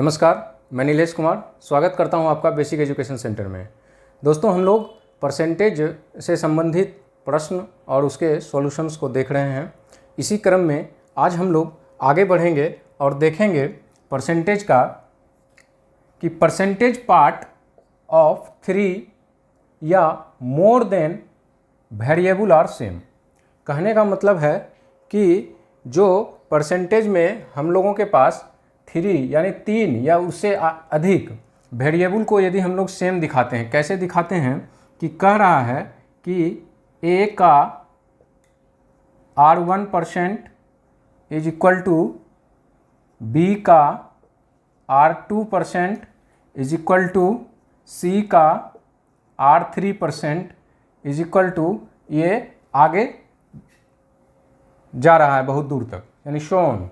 नमस्कार, मैं नीलेश कुमार स्वागत करता हूं आपका बेसिक एजुकेशन सेंटर में। दोस्तों, हम लोग परसेंटेज से संबंधित प्रश्न और उसके सॉल्यूशंस को देख रहे हैं। इसी क्रम में आज हम लोग आगे बढ़ेंगे और देखेंगे परसेंटेज का कि परसेंटेज पार्ट ऑफ 3 या more than variable are same. कहने का मतलब है कि जो परसेंटेज में हम लोगों के पास 3 यानी 3 या उससे अधिक वेरिएबल को यदि हम लोग सेम दिखाते हैं, कैसे दिखाते हैं कि कह रहा है कि a का R1% is equal to b का R2% is equal to c का R3% इज इक्वल टू, ये आगे जा रहा है बहुत दूर तक, यानी शोन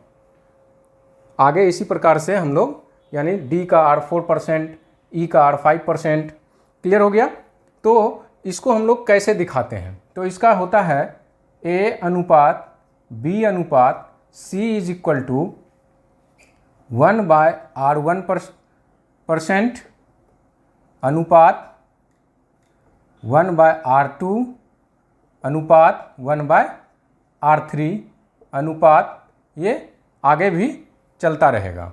आगे इसी प्रकार से हम लोग यानी d का R4%, e का R5%। क्लियर हो गया? तो इसको हम लोग कैसे दिखाते हैं? तो इसका होता है a अनुपात b अनुपात c is equal to 1/R1% अनुपात 1/R2 अनुपात 1/R3 अनुपात, ये आगे भी चलता रहेगा।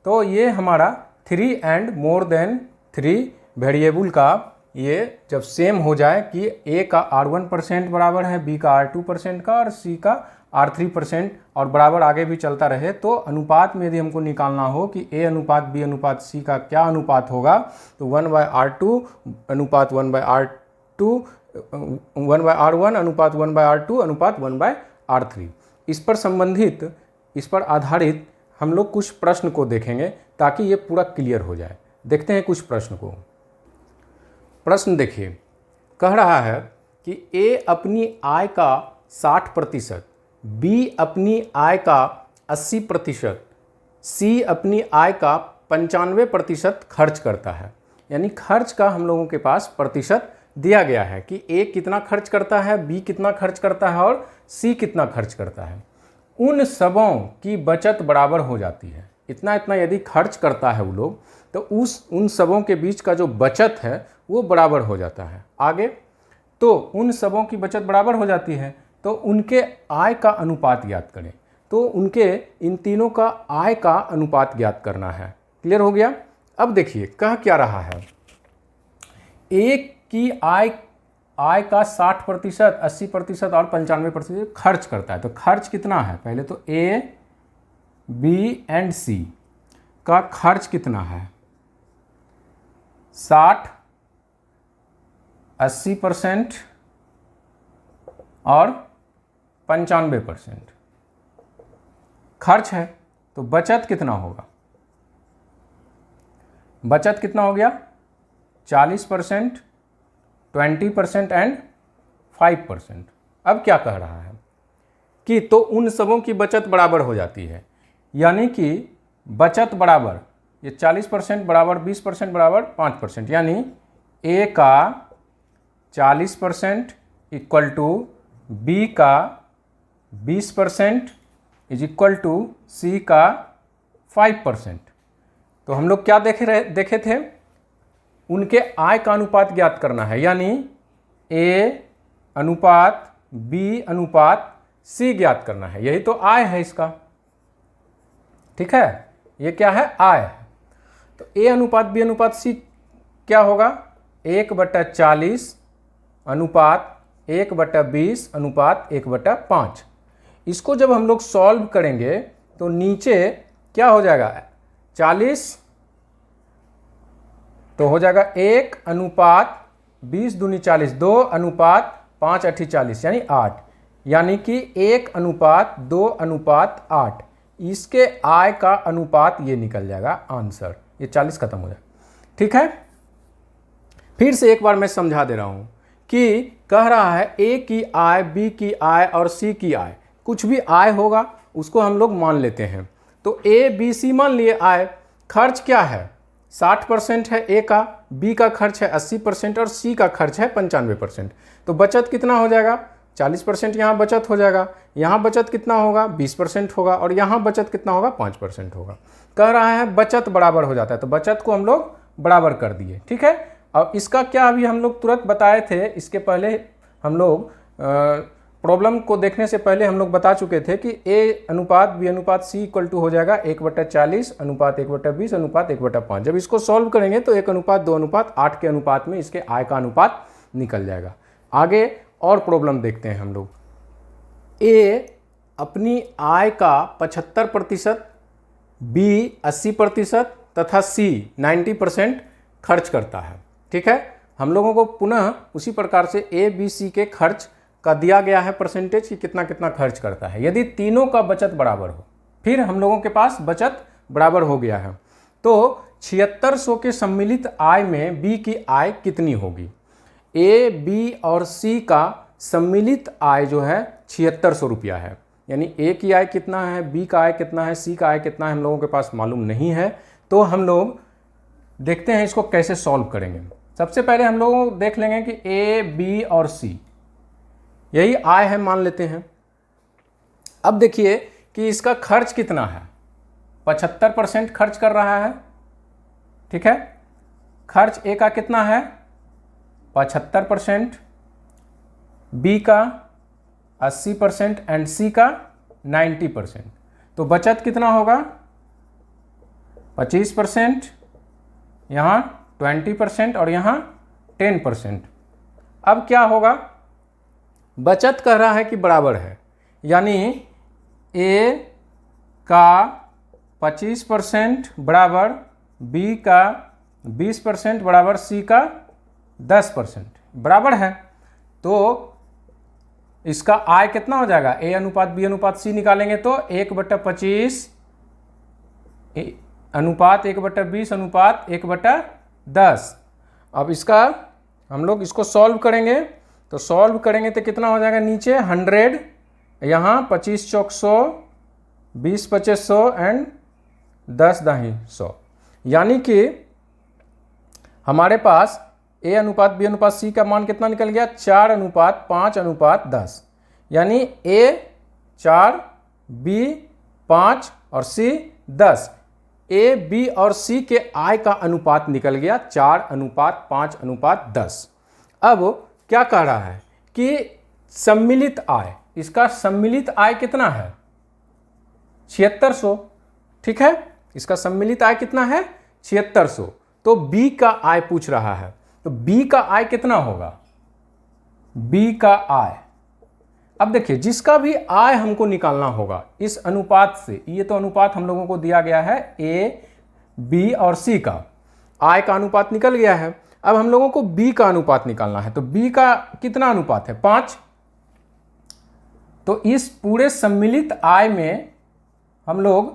तो ये हमारा 3 एंड मोर देन 3 वेरिएबल का ये जब सेम हो जाए कि a का R1% बराबर है b का R2% का और c का R3% और बराबर आगे भी चलता रहे, तो अनुपात में यदि हमको निकालना हो कि a अनुपात b अनुपात c का क्या अनुपात होगा, तो 1/R2 अनुपात 1/R2 1/R1 अनुपात 1/R2 अनुपात 1/R3। इस पर आधारित हम लोग कुछ प्रश्न को देखेंगे ताकि ये पूरा क्लियर हो जाए। देखते हैं कुछ प्रश्न को। प्रश्न देखिए, कह रहा है कि a अपनी आय का 60%, b अपनी आय का 80%, c अपनी आय का 95% खर्च करता है। यानी खर्च का हम लोगों के पास प्रतिशत दिया गया है कि a कितना खर्च करता है, b कितना खर्च करता है और c कितना खर्च करता है। उन सबों की बचत बराबर हो जाती है। इतना इतना यदि खर्च करता है वो लोग, तो उन सबों के बीच का जो बचत है वो बराबर हो जाता है। आगे, तो उन सबों की बचत बराबर हो जाती है, तो उनके आय का अनुपात ज्ञात करें। तो उनके इन तीनों का आय का अनुपात ज्ञात करना है। क्लियर हो गया? अब देखिए कह क्या रहा है, एक की आय का 60%, 80% और 95% खर्च करता है। तो खर्च कितना है? पहले तो A, B एंड C का खर्च कितना है? 60, 80% और 95% खर्च है। तो बचत कितना होगा? बचत कितना हो गया? 40%, 20% एंड 5%। अब क्या कह रहा है कि तो उन सबों की बचत बराबर हो जाती है, यानी कि बचत बराबर ये 40% बराबर 20% बराबर 5%, यानी a का 40% इक्वल टू b का 20% इज इक्वल टू c का 5%। तो हम लोग क्या देखे थे? उनके आय का अनुपात ज्ञात करना है, यानी a अनुपात b अनुपात c ज्ञात करना है। यही तो आय है इसका, ठीक है? ये क्या है? आय है। तो a अनुपात b अनुपात c क्या होगा? 1/40 अनुपात 1/20 अनुपात 1/5। इसको जब हम लोग सॉल्व करेंगे तो नीचे क्या हो जाएगा? 40 तो हो जाएगा 1 अनुपात 20 दूनी 40, 2 अनुपात 5 अठी 40 यानी 8, यानी कि 1 अनुपात 2 अनुपात 8। इसके आय का अनुपात ये निकल जाएगा आंसर। ये 40 खत्म हो जाएगा, ठीक है? फिर से एक बार मैं समझा दे रहा हूं कि कह रहा है a की आय, b की आय और c की आय, कुछ भी आय होगा उसको हम लोग मान लेते हैं। तो a b c मान लिए आय। खर्च क्या है? 60% है a का, b का खर्च है 80% और c का खर्च है 95%। तो बचत कितना हो जाएगा? 40% यहाँ बचत हो जाएगा, यहाँ बचत कितना होगा 20% होगा, और यहाँ बचत कितना होगा 5% होगा। कह रहा है बचत बराबर हो जाता है, तो बचत को हम लोग बराबर कर दिए। ठीक है, और इसका क्या अभी हम लोग तुरंत बताए थे, इसके पहले हम लोग प्रॉब्लम को देखने से पहले हम लोग बता चुके थे कि A अनुपात B अनुपात C इक्वल टू हो जाएगा 1/40 अनुपात 1/20 अनुपात 1/5। जब इसको सॉल्व करेंगे तो 1 अनुपात 2 अनुपात 8 के अनुपात में इसके आय का अनुपात निकल जाएगा। आगे और प्रॉब्लम देखते हैं हम लोग। A अपनी आय का 75%, B 80% तथा C 90% खर्च करता है। ठीक है, हम लोगों को पुनः उसी प्रकार से A B C के खर्च का दिया गया है परसेंटेज कि कितना कितना खर्च करता है। यदि तीनों का बचत बराबर हो, फिर हम लोगों के पास बचत बराबर हो गया है, तो 7600 के सम्मिलित आय में B की आय कितनी होगी। A B और C का सम्मिलित आय जो है 7600 रुपया है, यानी A की आय कितना है, B का आय कितना है, C का आय कितना है, हम लोगों के पास मालूम नहीं है। तो हम लोग देखते हैं इसको कैसे सॉल्व करेंगे। सबसे पहले हम लोग देख लेंगे कि A B और C यही आय है मान लेते हैं। अब देखिए कि इसका खर्च कितना है, 75% खर्च कर रहा है। ठीक है, खर्च A का कितना है 75%, B का 80% एंड C का 90%। तो बचत कितना होगा 25%, यहाँ 20% और यहाँ 10%। अब क्या होगा, बचत कह रहा है कि बराबर है, यानी A का 25% बराबर B का 20% बराबर C का 10% बराबर है। तो इसका आय कितना हो जाएगा, A अनुपात B अनुपात C निकालेंगे तो 1/25 अनुपात 1/20 अनुपात 1/10। अब इसका हम लोग इसको सॉल्व करेंगे, तो सॉल्व करेंगे तो कितना हो जाएगा, नीचे 100, यहाँ 25 चौक 100, 20 25 100 एंड 10 दाही 100, यानी कि हमारे पास A अनुपात B अनुपात C का मान कितना निकल गया 4 अनुपात 5 अनुपात 10, यानी A 4, B 5 और C 10। A B और C के आय का अनुपात निकल गया 4 अनुपात 5 अनुपात 10। अब क्या कह रहा है कि सम्मिलित आय, इसका सम्मिलित आय कितना है 7600। ठीक है, इसका सम्मिलित आय कितना है 7600। तो B का आय पूछ रहा है, तो B का आय कितना होगा, B का आय। अब देखिए जिसका भी आय हमको निकालना होगा इस अनुपात से, ये तो अनुपात हम लोगों को दिया गया है A B और C का, आय का अनुपात निकल गया है। अब हम लोगों को B का अनुपात निकालना है, तो B का कितना अनुपात है 5। तो इस पूरे सम्मिलित आय में हम लोग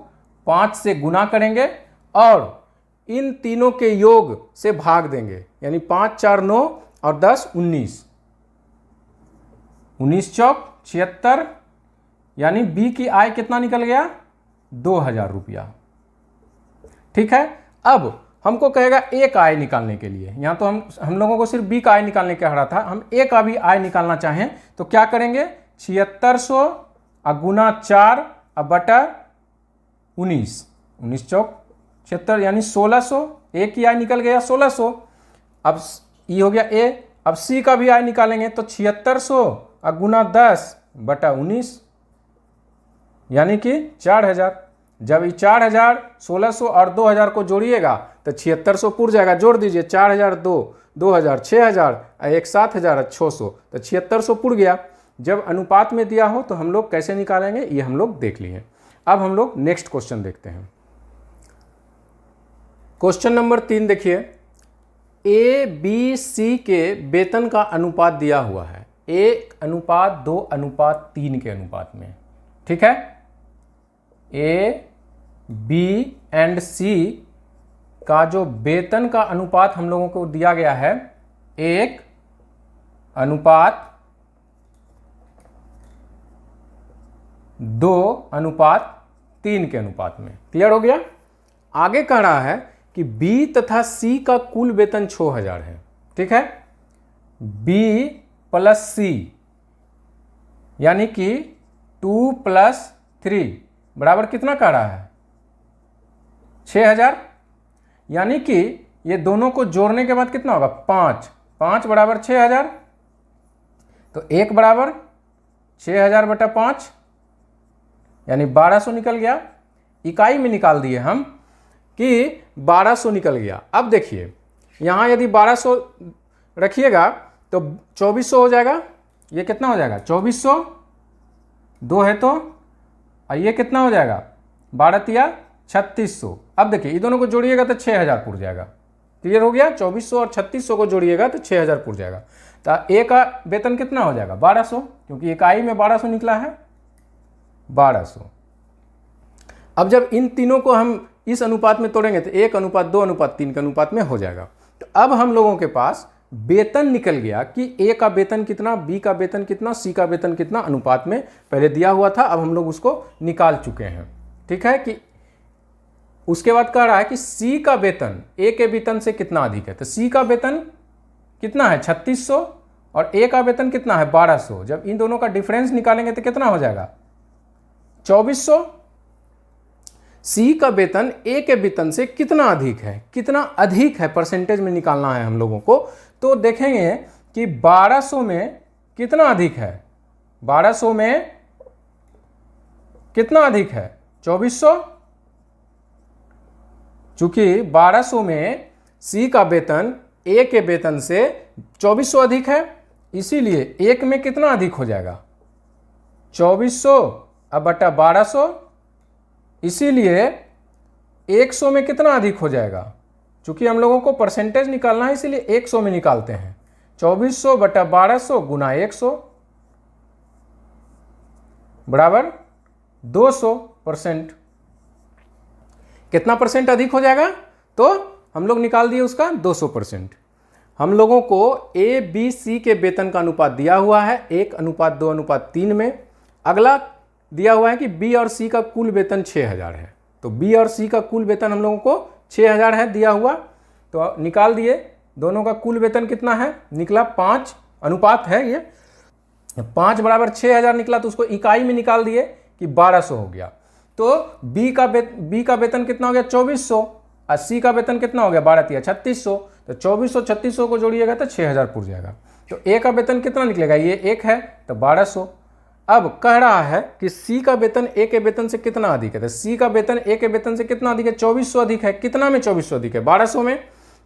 5 से गुना करेंगे और इन तीनों के योग से भाग देंगे, यानी 5 4 9 और 10 19, 19 चौक 76, यानी B की आय कितना निकल गया 2000 रुपया। ठीक है, अब हमको कहेगा A का आय निकालने के लिए, यहाँ तो हम लोगों को सिर्फ B का आय निकालने कह रहा था, हम A का भी आय निकालना चाहें तो क्या करेंगे 7600 गुना 4 बटा 19, 19 चौक 76 यानी 1600। A की आय निकल गया 1600। अब ये हो गया A। अब C का भी आय निकालेंगे तो 7600 गुना 10 बटा 19, यानी कि 4000। जब ये 4000 1600 और 2000 को जोड़िएगा तो 7600 पूर जाएगा, जोड़ दीजिए 4000 2 2000 6000 एक 7600, तो 7600 पूर गया। जब अनुपात में दिया हो तो हम लोग कैसे निकालेंगे ये हम लोग देख लिए। अब हम लोग नेक्स्ट क्वेश्चन देखते हैं। क्वेश्चन नंबर 3 देखिए, A B C के वेतन का अनुपात दिया हुआ है 1:2:3 के अनुपात में। ठीक है, A B एंड C का जो वेतन का अनुपात हम लोगों को दिया गया है 1:2:3 के अनुपात में। क्लियर हो गया। आगे कह रहा है कि B तथा C का कुल वेतन 6000 है। ठीक है, B प्लस C यानी कि 2 + 3 बराबर कितना कह रहा है? 6000। यानी कि ये दोनों को जोड़ने के बाद कितना होगा? 5। 5 बराबर 6000। तो 1 बराबर 6000 बटा 5 यानी 1200 निकल गया। इकाई में निकाल दिए हम कि 1200 निकल गया। अब देखिए यहाँ यदि 1200 रखिएगा तो 2400 हो जाएगा। ये कितना हो जाएगा? 2400, 2 है तो, और ये कितना हो जाएगा? 12 तिया 3600। अब देखिए ये दोनों को जोड़िएगा तो 6000 पुर जाएगा। क्लियर हो गया? 2400 और 3600 को जोड़िएगा तो 6000 पुर जाएगा। तो ए का वेतन कितना हो जाएगा? 1200, क्योंकि इकाई में 1200 निकला है, 1200। अब जब इन तीनों को हम इस अनुपात में तोड़ेंगे तो 1:2:3 के अनुपात में हो जाएगा। तो अब हम लोगों के पास वेतन निकल गया कि ए का वेतन कितना, बी का वेतन कितना, सी का वेतन कितना अनुपात में पहले दिया हुआ था। अब हम लोग उसको निकाल चुके हैं। ठीक है कि उसके बाद कह रहा है कि सी का वेतन ए के वेतन से कितना अधिक है। तो सी का वेतन कितना है? 3600 और ए का वेतन कितना है? 1200। जब इन दोनों का डिफरेंस निकालेंगे तो कितना हो जाएगा? 2400। सी का वेतन ए के वेतन से कितना अधिक है? कितना अधिक है परसेंटेज में निकालना है हम लोगों को। तो देखेंगे कि 1200 में कितना अधिक है? 1200 में कितना अधिक है? 2400। चूंकि 1200 में सी का वेतन ए के वेतन से 2400 अधिक है, इसीलिए एक में कितना अधिक हो जाएगा? 2400 अब बटा 1200, इसीलिए 100 में कितना अधिक हो जाएगा? चूंकि हम लोगों को परसेंटेज निकालना है इसीलिए 100 में निकालते हैं। 2400 बटा 1200 गुना 100 बराबर 200%। कितना परसेंट अधिक हो जाएगा? तो हम लोग निकाल दिए उसका 200%। हम लोगों को ए बी सी के वेतन का अनुपात दिया हुआ है 1:2:3 में। अगला दिया हुआ है कि बी और सी का कुल वेतन 6000 है। तो बी और सी का कुल वेतन हम लोगों को 6000 है दिया हुआ। तो निकाल दिए दोनों का कुल वेतन कितना है? निकला 5 अनुपात है ये। 5 बराबर 6000 निकला तो उसको इकाई में निकाल दिए कि 1200 हो गया। तो बी का वेतन कितना हो गया? 2400 और सी का वेतन कितना हो गया? 12 तिया 3600। तो 2400 3600 को जोड़िएगा तो 6000 पुर जाएगा। तो ए का वेतन कितना निकलेगा? ये 1 है तो 1200। अब कह रहा है कि सी का वेतन ए के वेतन से कितना अधिक है। तो सी का वेतन ए के वेतन से कितना अधिक है? 2400 अधिक है। कितना में 2400 अधिक है? 1200 में।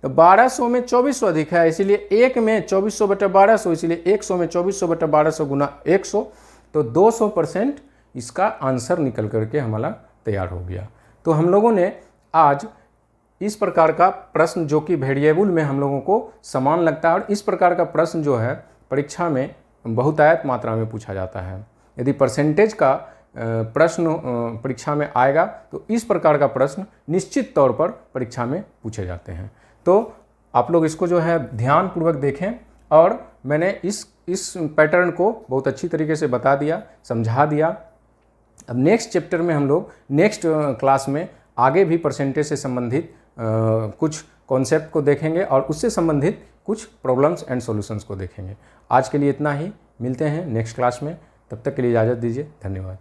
तो 1200 में 2400 अधिक है, इसीलिए एक में 2400 बटा 1200, इसीलिए 100 में 2400 बटा 1200 गुना 100। तो 200% इसका आंसर निकल करके हमारा तैयार हो गया। तो हम लोगों ने आज इस प्रकार का प्रश्न जो कि वेरिएबल में हम लोगों को समान लगता है, और इस प्रकार का प्रश्न जो है परीक्षा में बहुतायत मात्रा में पूछा जाता है। यदि परसेंटेज का प्रश्न परीक्षा में आएगा तो इस प्रकार का प्रश्न निश्चित तौर पर परीक्षा में पूछे जाते हैं। तो आप लोग इसको जो है ध्यानपूर्वक देखें, और मैंने इस पैटर्न को बहुत अच्छी तरीके से बता दिया, समझा दिया। अब नेक्स्ट चैप्टर में हम लोग नेक्स्ट क्लास में आगे भी परसेंटेज से संबंधित कुछ कॉन्सेप्ट को देखेंगे और उससे संबंधित कुछ प्रॉब्लम्स एंड सॉल्यूशंस को देखेंगे। आज के लिए इतना ही, मिलते हैं नेक्स्ट क्लास में, तब तक के लिए इजाज़त दीजिए। धन्यवाद।